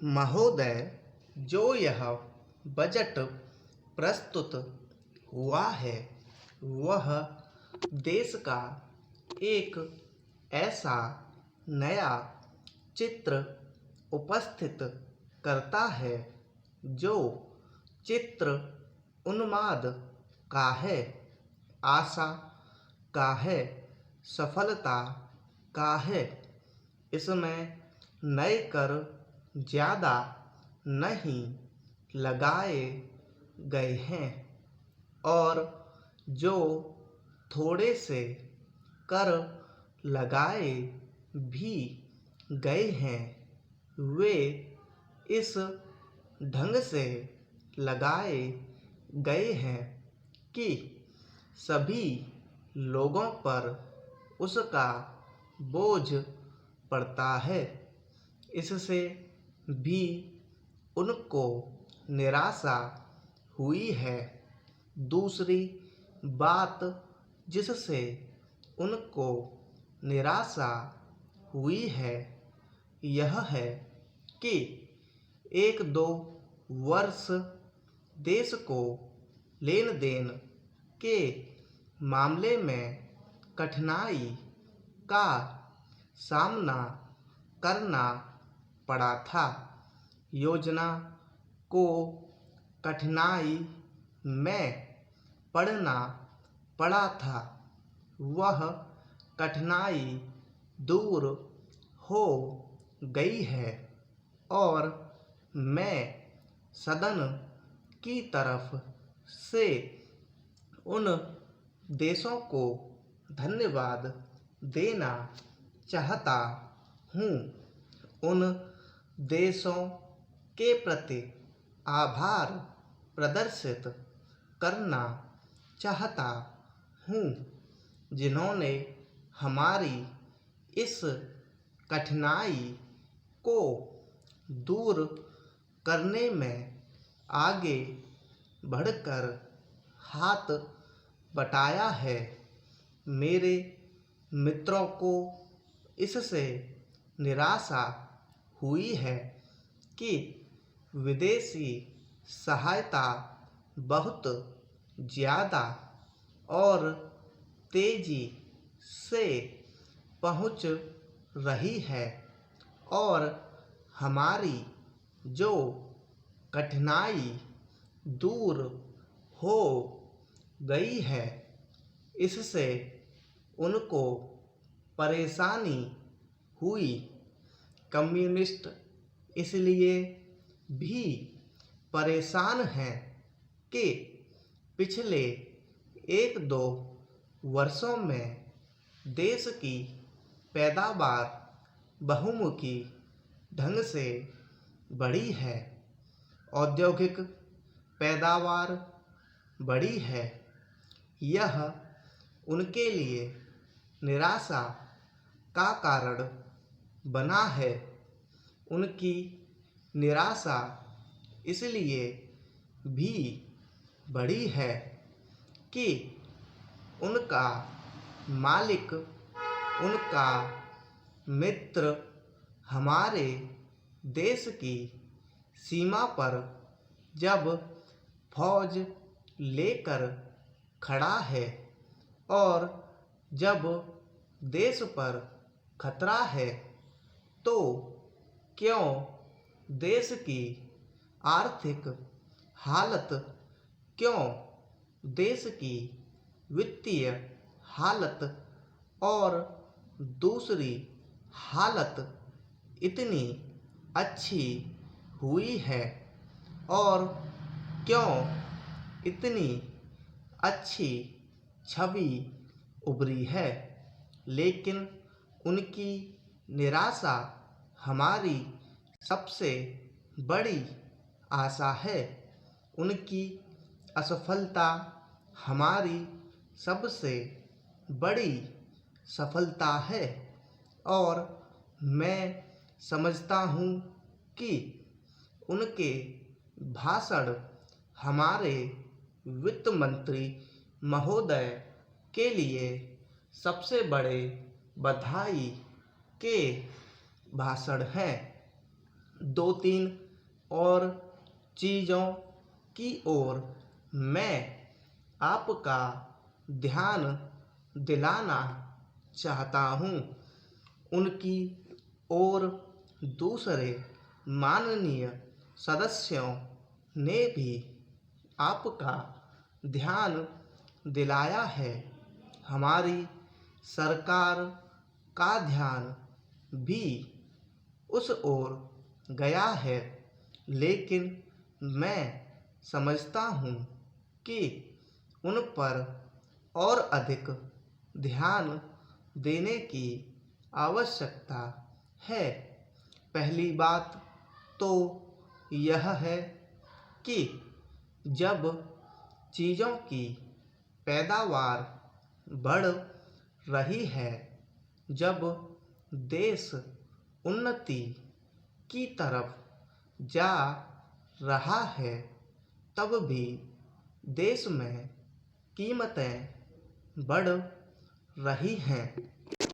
महोदय, जो यह बजट प्रस्तुत हुआ है वह देश का एक ऐसा नया चित्र उपस्थित करता है जो चित्र उन्माद का है, आशा का है, सफलता का है। इसमें नए कर ज़्यादा नहीं लगाए गए हैं और जो थोड़े से कर लगाए भी गए हैं वे इस ढंग से लगाए गए हैं कि सभी लोगों पर उसका बोझ पड़ता है। इससे भी उनको निराशा हुई है। दूसरी बात जिससे उनको निराशा हुई है यह है कि 1-2 वर्ष देश को लेन देन के मामले में कठिनाई का सामना करना पड़ा था। योजना को कठिनाई में पड़ना पड़ा था, वह कठिनाई दूर हो गई है और मैं सदन की तरफ से उन देशों को धन्यवाद देना चाहता हूँ, उन देशों के प्रति आभार प्रदर्शित करना चाहता हूँ जिन्होंने हमारी इस कठिनाई को दूर करने में आगे बढ़कर हाथ बटाया है। मेरे मित्रों को इससे निराशा हुई है कि विदेशी सहायता बहुत ज़्यादा और तेज़ी से पहुंच रही है और हमारी जो कठिनाई दूर हो गई है इससे उनको परेशानी हुई। कम्युनिस्ट इसलिए भी परेशान हैं कि पिछले 1-2 वर्षों में देश की पैदावार बहुमुखी ढंग से बढ़ी है, औद्योगिक पैदावार बढ़ी है। यह उनके लिए निराशा का कारण बना है। उनकी निराशा इसलिए भी बढ़ी है कि उनका मालिक, उनका मित्र हमारे देश की सीमा पर जब फौज लेकर खड़ा है और जब देश पर खतरा है तो क्यों देश की आर्थिक हालत, क्यों देश की वित्तीय हालत और दूसरी हालत इतनी अच्छी हुई है और क्यों इतनी अच्छी छवि उभरी है। लेकिन उनकी निराशा हमारी सबसे बड़ी आशा है। उनकी असफलता हमारी सबसे बड़ी सफलता है और मैं समझता हूँ कि उनके भाषण हमारे वित्त मंत्री महोदय के लिए सबसे बड़े बधाई के भाषण हैं। दो तीन और चीज़ों की ओर मैं आपका ध्यान दिलाना चाहता हूँ। उनकी और दूसरे माननीय सदस्यों ने भी आपका ध्यान दिलाया है। हमारी सरकार का ध्यान भी उस ओर गया है, लेकिन मैं समझता हूँ कि उन पर और अधिक ध्यान देने की आवश्यकता है। पहली बात तो यह है कि जब चीज़ों की पैदावार बढ़ रही है, जब देश उन्नति की तरफ जा रहा है, तब भी देश में कीमतें बढ़ रही हैं।